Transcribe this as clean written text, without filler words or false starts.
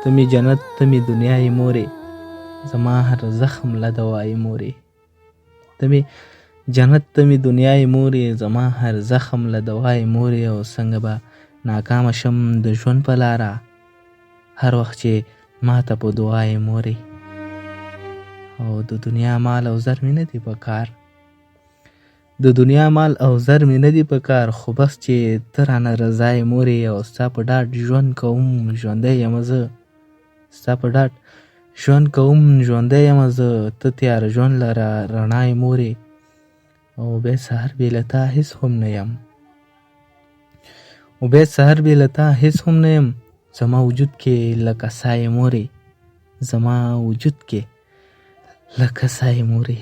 ته می جنت ته می دنیای مورې زما هر زخم له دوای مورې ته می جنت ته می دنیای مورې زما هر زخم له دوای مورې او څنګه به ناکامه شم د ژوند په لاره هر وخت چې ماته په دعای مورې او د دنیا مال او زر مې نه دي په کار د دنیا مال او زر مې نه دي په کار خو بس چې ته رانه رضای مورې او ستا په ډاډ ژوند کوم ژوندی یم زه ستا په ډاډ ژوند کوم ژوندی یم زه ته تیاره ژوند لره رڼای مورې او بیا سهار بې له تا هېڅ هم نه یم زما وجود کې لکه سایه مورې زما وجود کې لکه سایه مورې